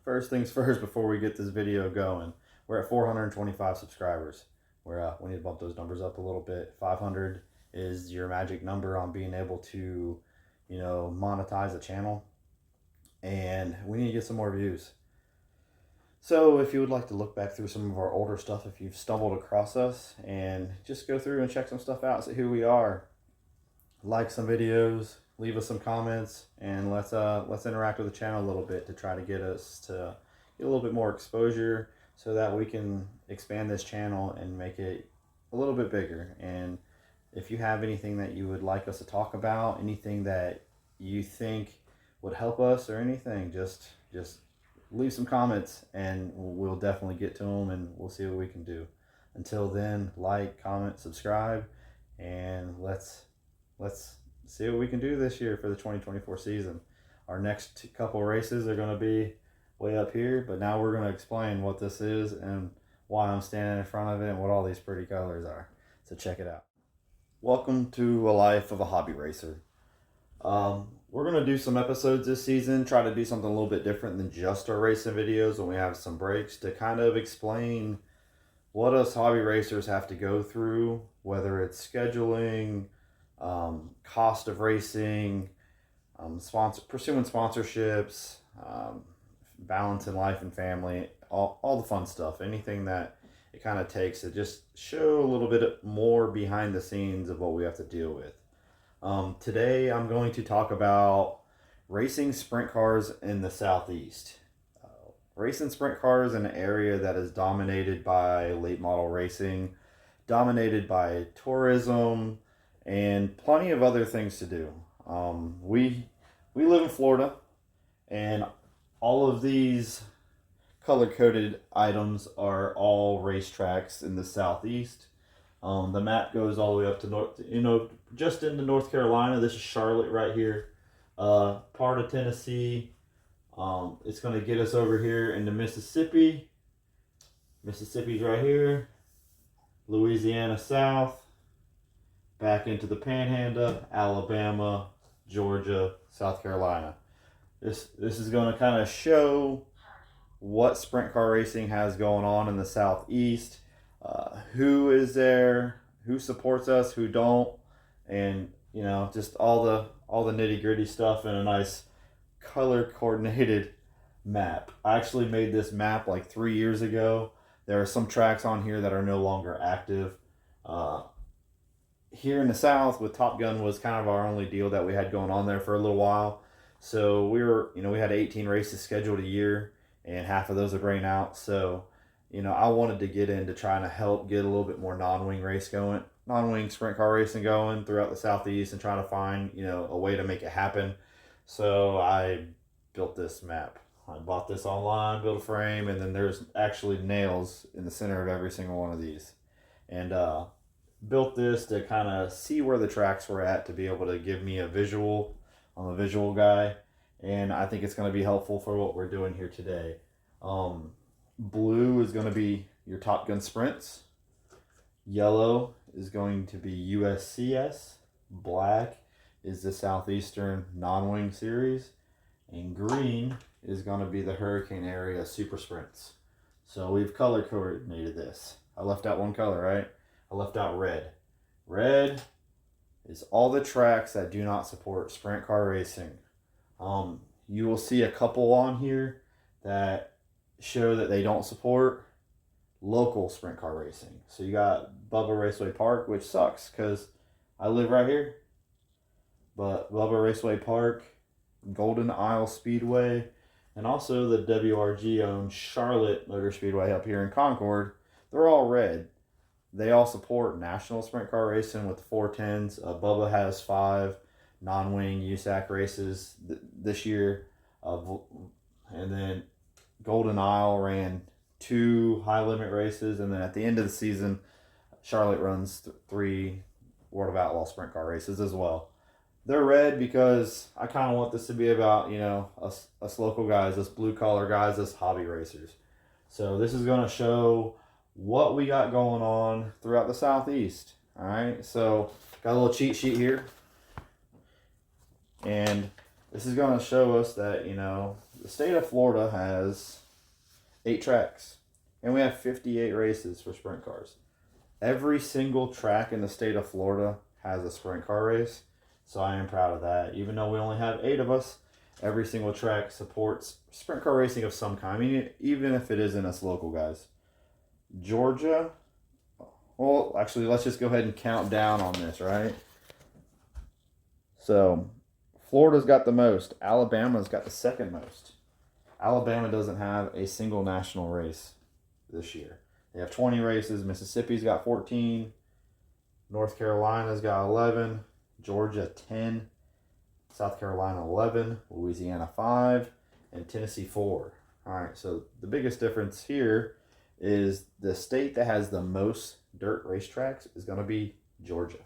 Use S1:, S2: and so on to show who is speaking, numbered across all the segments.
S1: first things first before we get this video going. We're at 425 subscribers. We need to bump those numbers up a little bit. 500 is your magic number on being able to, monetize a channel. And we need to get some more views. So if you would like to look back through some of our older stuff, if you've stumbled across us, and just go through and check some stuff out, see who we are, like some videos, leave us some comments, and let's interact with the channel a little bit to try to get us to get a little bit more exposure so that we can expand this channel and make it a little bit bigger. And if you have anything that you would like us to talk about, anything that you think would help us or anything, just leave some comments and we'll definitely get to them and we'll see what we can do. Until then, like, comment, subscribe, and let's see what we can do this year for the 2024 season. Our next couple races are going to be way up here, but now we're going to explain what this is and why I'm standing in front of it and what all these pretty colors are. So check it out. Welcome to a life of a hobby racer. We're going to do some episodes this season, try to do something a little bit different than just our racing videos when we have some breaks, to kind of explain what us hobby racers have to go through, whether it's scheduling, cost of racing, pursuing sponsorships, balancing life and family, all the fun stuff, anything that it kind of takes to just show a little bit more behind the scenes of what we have to deal with. Today I'm going to talk about racing sprint cars in the Southeast. Racing sprint cars in an area that is dominated by late model racing, dominated by tourism, and plenty of other things to do. We live in Florida, and all of these color-coded items are all racetracks in the Southeast. The map goes all the way up to just into North Carolina. This is Charlotte right here. Part of Tennessee. It's going to get us over here into Mississippi. Mississippi's right here. Louisiana south. Back into the Panhandle, Alabama, Georgia, South Carolina. This is going to kind of show what sprint car racing has going on in the Southeast. Who is there, who supports us, who don't, and just all the nitty-gritty stuff in a nice color coordinated map. I actually made this map like 3 years ago. There are some tracks on here that are no longer active. Here in the South, with Top Gun was kind of our only deal that we had going on there for a little while. So we had 18 races scheduled a year, and half of those are rain out. So I wanted to get into trying to help get a little bit more non-wing sprint car racing going throughout the Southeast, and trying to find, a way to make it happen. So I built this map. I bought this online, built a frame, and then there's actually nails in the center of every single one of these. And built this to kind of see where the tracks were at, to be able to give me a visual. I'm a visual guy, and I think it's going to be helpful for what we're doing here today. Blue is going to be your Top Gun sprints. Yellow is going to be USCS. Black is the Southeastern non-wing series. And green is going to be the Hurricane area super sprints. So we've color coordinated this. I left out one color, right? I left out red. Red is all the tracks that do not support sprint car racing. You will see a couple on here that show that they don't support local sprint car racing. So you got Bubba Raceway Park, which sucks because I live right here. But Bubba Raceway Park, Golden Isle Speedway, and also the WRG owned Charlotte Motor Speedway up here in Concord, they're all red. They all support national sprint car racing with the 410s. Bubba has 5 non-wing USAC races this year. And then Golden Isle ran 2 high limit races, and then at the end of the season, Charlotte runs 3 World of Outlaw sprint car races as well. They're red because I kind of want this to be about, us local guys, us blue collar guys, us hobby racers. So this is going to show what we got going on throughout the Southeast. All right, so got a little cheat sheet here, and this is going to show us that the state of Florida has 8 tracks, and we have 58 races for sprint cars. Every single track in the state of Florida has a sprint car race, so I am proud of that. Even though we only have 8 of us, every single track supports sprint car racing of some kind. I mean, even if it isn't us local guys. Georgia, well, actually, let's just go ahead and count down on this, right? So, Florida's got the most. Alabama's got the second most. Alabama doesn't have a single national race this year. They have 20 races. Mississippi's got 14. North Carolina's got 11. Georgia 10. South Carolina 11. Louisiana 5. And Tennessee 4. All right, so the biggest difference here is the state that has the most dirt racetracks is going to be Georgia.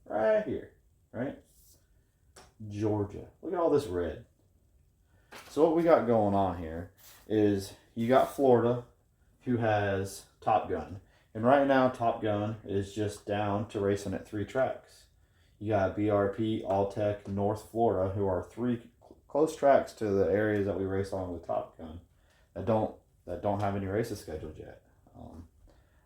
S1: Right here, right? Georgia. Look at all this red. So what we got going on here is you got Florida, who has Top Gun. And right now, Top Gun is just down to racing at 3 tracks. You got BRP, Alltech, North Florida, who are 3 close tracks to the areas that we race on with Top Gun that don't have any races scheduled yet.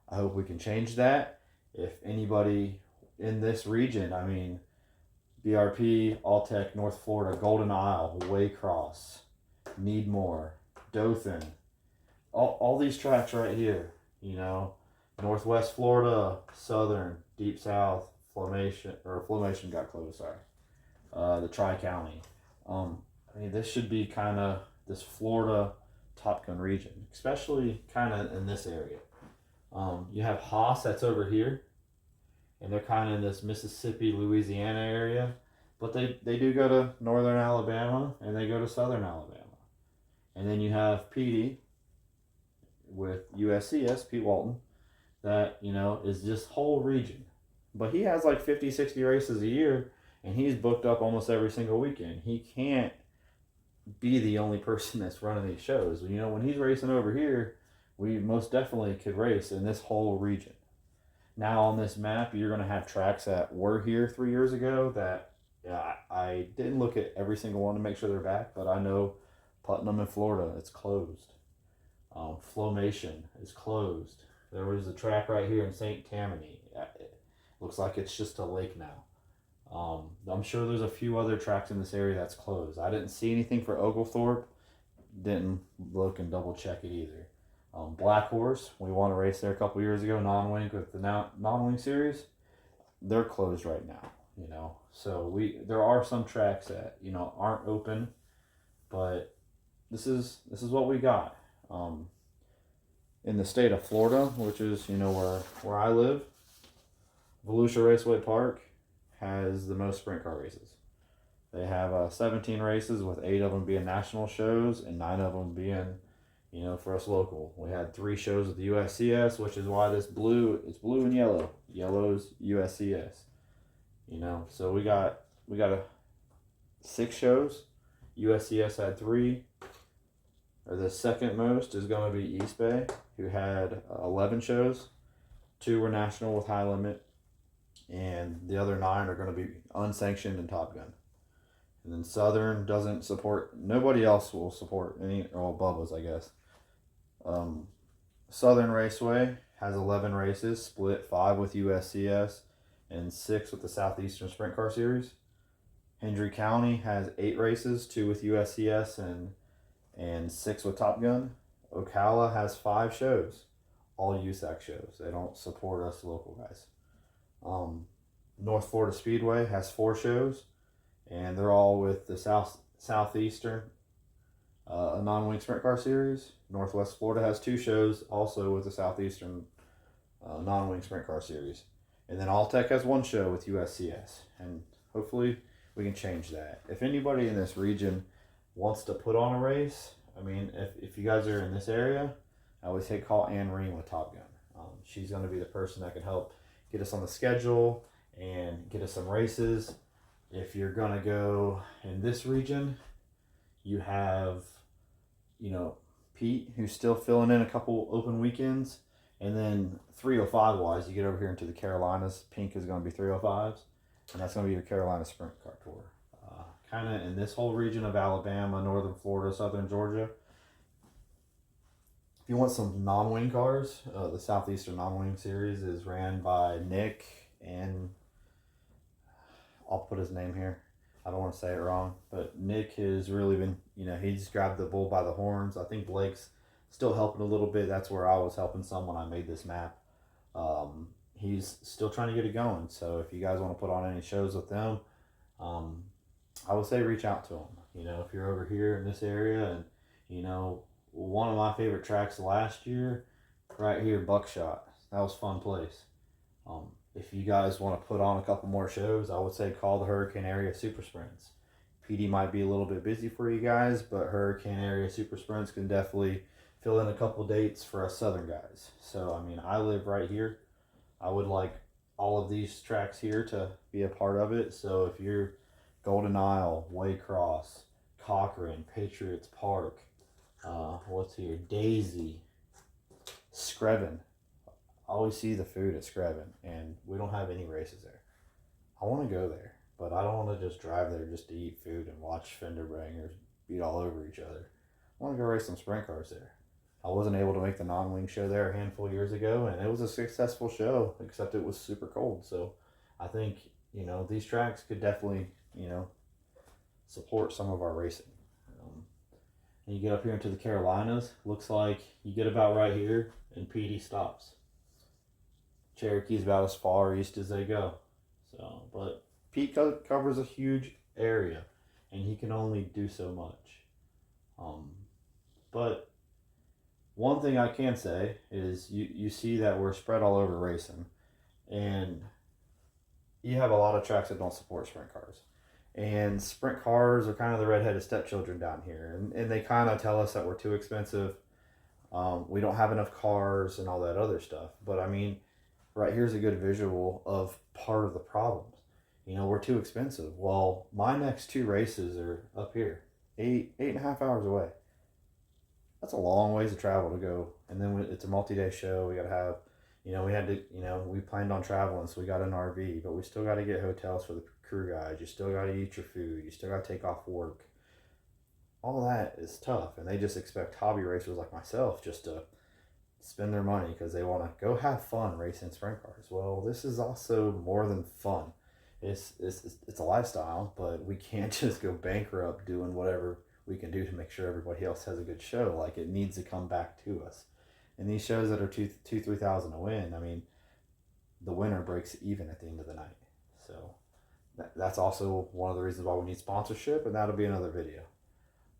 S1: I hope we can change that. If anybody in this region, I mean, BRP, Alltech, North Florida, Golden Isle, Waycross, Needmore, Dothan, all these tracks right here, you know, Northwest Florida, Southern, Deep South, Flammation got closed, sorry. The Tri-County. I mean, this should be kind of this Florida Top Gun region, especially kind of in this area. You have Haas that's over here, and they're kind of in this Mississippi, Louisiana area, but they do go to northern Alabama, and they go to southern Alabama. And then you have Petey with USCS, Pete Walton, that, you know, is this whole region. But he has like 50, 60 races a year, and he's booked up almost every single weekend. He can't be the only person that's running these shows. You know, when he's racing over here, we most definitely could race in this whole region. Now on this map, you're going to have tracks that were here 3 years ago that, yeah, I didn't look at every single one to make sure they're back, but I know Putnam in Florida, it's closed. Flammation is closed. There was a track right here in St. Tammany. It looks like it's just a lake now. I'm sure there's a few other tracks in this area that's closed. I didn't see anything for Oglethorpe. Didn't look and double check it either. Black Horse, we won a race there a couple years ago, non-wing with the non-wing series. They're closed right now, you know. So there are some tracks that, you know, aren't open, but this is what we got. In the state of Florida, which is, you know, where I live, Volusia Raceway Park has the most sprint car races. They have 17 races, with 8 of them being national shows and 9 of them being, you know, for us local. We had 3 shows with the USCS, which is why this blue, it's blue and yellow. Yellow's USCS. You know, so we got 6 shows. USCS had 3. Or the second most is going to be East Bay, who had 11 shows. 2 were national with high limit, and the other 9 are going to be unsanctioned and Top Gun. And then Southern doesn't support, nobody else will support any, well, Bubba's, I guess. Southern Raceway has 11 races, split 5 with USCS and 6 with the Southeastern Sprint Car Series. Hendry County has 8 races, 2 with USCS and 6 with Top Gun. Ocala has 5 shows, all USAC shows. They don't support us local guys. North Florida Speedway has 4 shows, and they're all with the Southeastern non-wing sprint car series. Northwest Florida has 2 shows, also with the Southeastern non-wing sprint car series. And then Alltech has 1 show with USCS, and hopefully we can change that. If anybody in this region wants to put on a race, I mean, if you guys are in this area, I would say call Ann Reen with Top Gun. She's going to be the person that can help get us on the schedule and get us some races. If you're going to go in this region, you have, you know, Pete, who's still filling in a couple open weekends. And then 305 wise, you get over here into the Carolinas. Pink is going to be 305s, and that's going to be your Carolina Sprint Car Tour. kind of in this whole region of Alabama, northern Florida, southern Georgia. If you want some non-wing cars, the Southeastern Non-Wing Series is ran by Nick, and I'll put his name here. I don't want to say it wrong, but Nick has really been, he's grabbed the bull by the horns. I think Blake's still helping a little bit. That's where I was helping some when I made this map. He's still trying to get it going. So if you guys want to put on any shows with them, I would say reach out to them. If you're over here in this area, and one of my favorite tracks last year, right here, Buckshot. That was a fun place. If you guys want to put on a couple more shows, I would say call the Hurricane Area Super Sprints. PD might be a little bit busy for you guys, but Hurricane Area Super Sprints can definitely fill in a couple dates for us Southern guys. So, I live right here. I would like all of these tracks here to be a part of it. So if you're Golden Isle, Waycross, Cochran, Patriots Park, what's here, Daisy, Screven. I always see the food at Screven, and we don't have any races there. I want to go there, but I don't want to just drive there just to eat food and watch fender bangers beat all over each other. I want to go race some sprint cars there. I wasn't able to make the non-wing show there a handful of years ago, and it was a successful show, except it was super cold. So I think, these tracks could definitely, support some of our racing. And you get up here into the Carolinas, looks like you get about right here, and PD stops. Cherokee's about as far east as they go. So, but Pete covers a huge area, and he can only do so much. But one thing I can say is you see that we're spread all over racing, and you have a lot of tracks that don't support sprint cars. And sprint cars are kind of the redheaded stepchildren down here, and they kind of tell us that we're too expensive. We don't have enough cars and all that other stuff. But right here's a good visual of part of the problems. We're too expensive. Well, my next two races are up here, 8.5 hours away. That's a long ways to travel to go. And then it's a multi-day show. We got to have, we planned on traveling, so we got an RV, but we still got to get hotels for the crew guys. You still got to eat your food. You still got to take off work. All that is tough, and they just expect hobby racers like myself just to spend their money because they want to go have fun racing sprint cars. Well, this is also more than fun. It's a lifestyle, but we can't just go bankrupt doing whatever we can do to make sure everybody else has a good show. Like, it needs to come back to us. And these shows that are $3,000 to win, the winner breaks even at the end of the night. So that's also one of the reasons why we need sponsorship, and that'll be another video.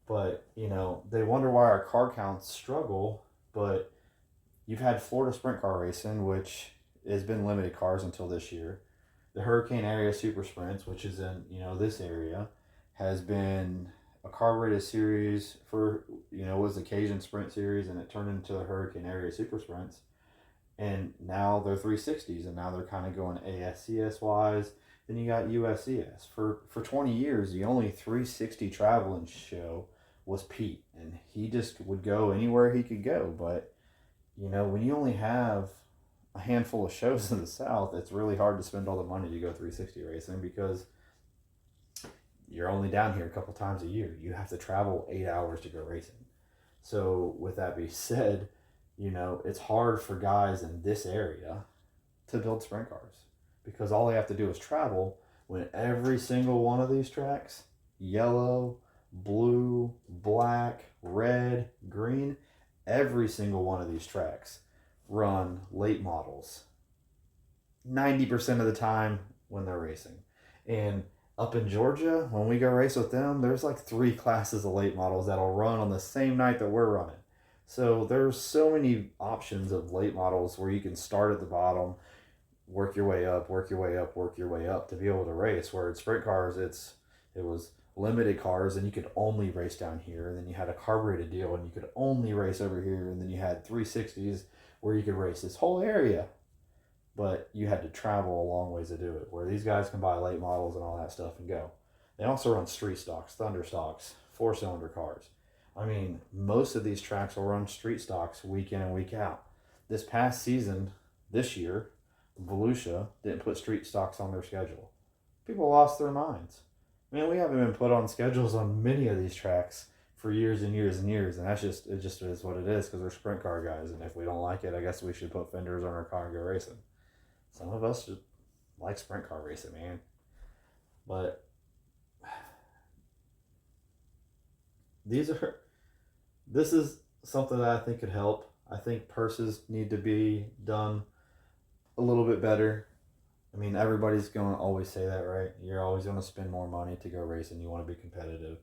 S1: But, they wonder why our car counts struggle, but you've had Florida Sprint Car Racing, which has been limited cars until this year. The Hurricane Area Super Sprints, which is in, this area, has been a carbureted series for, was the Cajun Sprint Series, and it turned into the Hurricane Area Super Sprints. And now they're 360s, and now they're kind of going ASCS wise. Then you got USCS. For 20 years, the only 360 traveling show was Pete, and he just would go anywhere he could go. But, when you only have a handful of shows in the South, it's really hard to spend all the money to go 360 racing because you're only down here a couple times a year. You have to travel 8 hours to go racing. So with that being said, it's hard for guys in this area to build sprint cars because all they have to do is travel when every single one of these tracks, yellow, blue, black, red, green, every single one of these tracks run late models 90% of the time when they're racing. And up in Georgia, when we go race with them, there's like 3 classes of late models that'll run on the same night that we're running. So there's so many options of late models where you can start at the bottom, work your way up, work your way up, work your way up to be able to race. Where in sprint cars, it was limited cars and you could only race down here. And then you had a carbureted deal and you could only race over here. And then you had 360s where you could race this whole area. But you had to travel a long ways to do it, where these guys can buy late models and all that stuff and go. They also run street stocks, thunder stocks, 4-cylinder cars. Most of these tracks will run street stocks week in and week out. This past season, this year, Volusia didn't put street stocks on their schedule. People lost their minds. Man, we haven't been put on schedules on many of these tracks for years and years and years, and it just is what it is because we're sprint car guys, and if we don't like it, I guess we should put fenders on our car and go racing. Some of us just like sprint car racing, man. But these are this is something that I think could help. I think purses need to be done a little bit better. I mean, everybody's going to always say that, right? You're always going to spend more money to go racing. You want to be competitive.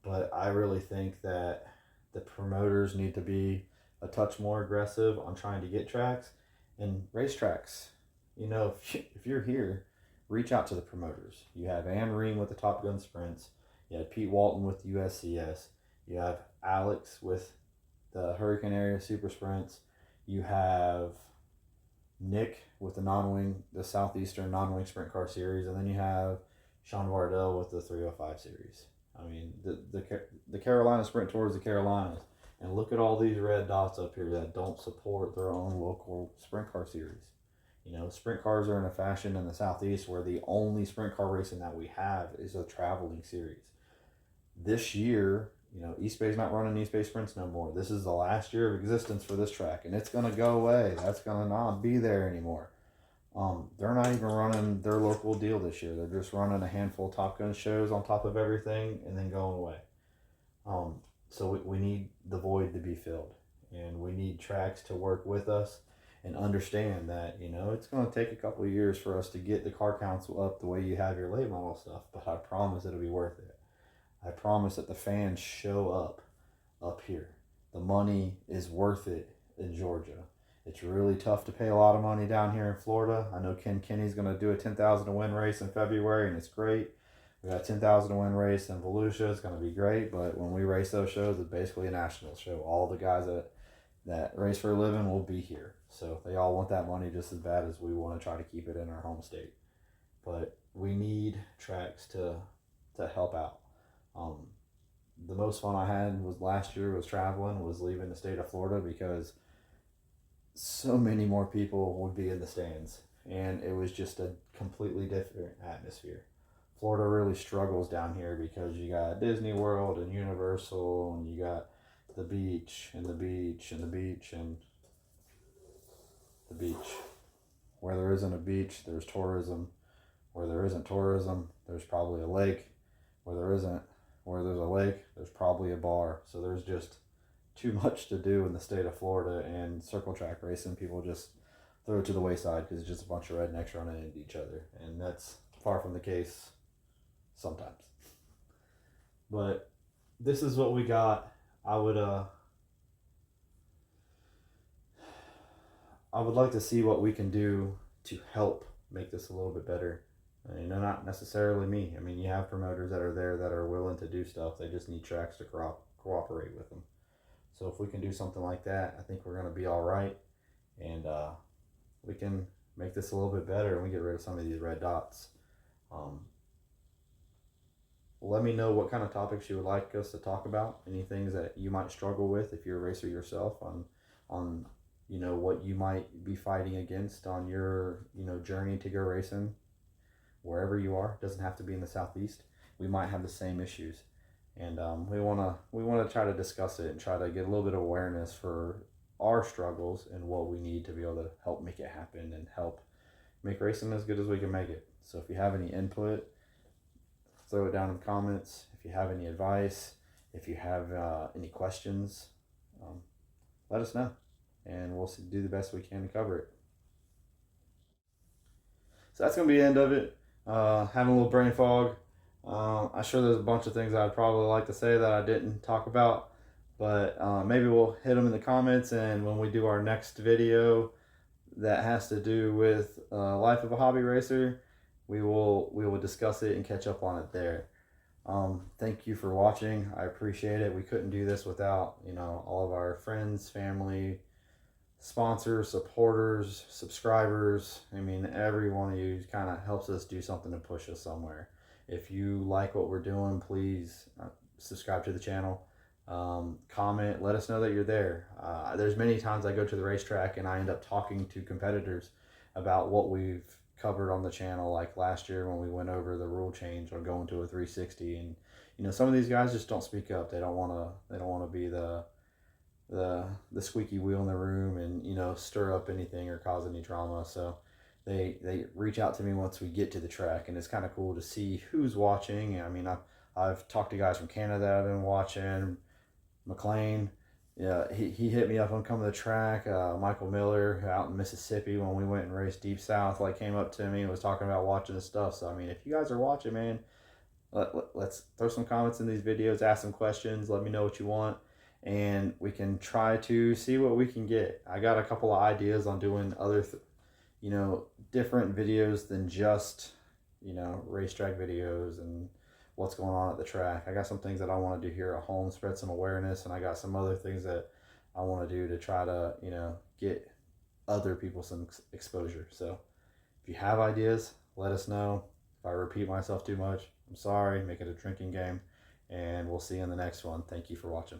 S1: But I really think that the promoters need to be a touch more aggressive on trying to get tracks and racetracks. You know, if you're here, reach out to the promoters. You have Ann Ream with the Top Gun Sprints. You have Pete Walton with USCS. You have Alex with the Hurricane Area Super Sprints. You have Nick with the Southeastern non-wing sprint car series, and then you have Sean Vardell with the 305 series. I mean, the Carolina Sprint Tour is the Carolinas, and look at all these red dots up here that don't support their own local sprint car series. You know, sprint cars are in a fashion in the Southeast where the only sprint car racing that we have is a traveling series. This year, you know, East Bay's not running East Bay Sprints no more. This is the last year of existence for this track, and it's going to go away. That's going to not be there anymore. They're not even running their local deal this year. They're just running a handful of Top Gun shows on top of everything and then going away. So we need the void to be filled, and we need tracks to work with us and understand that, you know, it's going to take a couple of years for us to get the car counts up the way you have your late model stuff, but I promise it'll be worth it. I promise that the fans show up here. The money is worth it in Georgia. It's really tough to pay a lot of money down here in Florida. I know Ken Kenny's going to do a 10,000 to win race in February, and it's great. We got a 10,000 to win race in Volusia. It's going to be great, but when we race those shows, it's basically a national show. All the guys that race for a living will be here. So they all want that money just as bad as we want to try to keep it in our home state. But we need tracks to help out. The most fun I had was last year was leaving the state of Florida because so many more people would be in the stands, and it was just a completely different atmosphere. Florida really struggles down here because you got Disney World and Universal, and you got the beach and the beach and the beach and the beach. Where there isn't a beach, there's tourism. Where there isn't tourism, there's probably a lake. Where there's a lake, there's probably a bar. So there's just too much to do in the state of Florida, and circle track racing, people just throw it to the wayside because it's just a bunch of rednecks running into each other. And that's far from the case sometimes. But this is what we got. I would like to see what we can do to help make this a little bit better. You know, not necessarily me. I mean, you have promoters that are there that are willing to do stuff. They just need tracks to cooperate with them. So if we can do something like that, I think we're going to be all right. And we can make this a little bit better, and we get rid of some of these red dots. Let me know what kind of topics you would like us to talk about. Any things that you might struggle with if you're a racer yourself on you know, what you might be fighting against on your, you know, journey to go racing. Wherever you are, it doesn't have to be in the Southeast. We might have the same issues, and we wanna try to discuss it and try to get a little bit of awareness for our struggles and what we need to be able to help make it happen and help make racing as good as we can make it. So if you have any input, throw it down in the comments. If you have any advice, if you have any questions, let us know, and we'll do the best we can to cover it. So that's gonna be the end of it. Having a little brain fog. I'm sure there's a bunch of things I'd probably like to say that I didn't talk about, but maybe we'll hit them in the comments, and when we do our next video that has to do with life of a hobby racer, we will discuss it and catch up on it there. Thank you for watching. I appreciate it. We couldn't do this without, you know, all of our friends, family, sponsors, supporters, subscribers. I mean, every one of you kind of helps us do something to push us somewhere. If you like what we're doing, please subscribe to the channel. Comment, let us know that you're there. There's many times I go to the racetrack and I end up talking to competitors about what we've covered on the channel, like last year when we went over the rule change on going to a 360. And some of these guys just don't speak up. They don't want to be the squeaky wheel in the room and stir up anything or cause any drama. So they reach out to me once we get to the track, and it's kind of cool to see who's watching. I mean, I've talked to guys from Canada that have been watching. McLean, yeah, he hit me up on coming to the track. Michael Miller out in Mississippi when we went and raced Deep South, like, came up to me and was talking about watching this stuff. So I mean, if you guys are watching, man, let's throw some comments in these videos, ask some questions, let me know what you want, and we can try to see what we can get. I got a couple of ideas on doing other different videos than just racetrack videos and what's going on at the track. I got some things that I want to do here at home, spread some awareness, and I got some other things that I want to do to try to get other people some exposure. So if you have ideas, let us know. If I repeat myself too much, I'm sorry. Make it a drinking game, and we'll see you in the next one. Thank you for watching.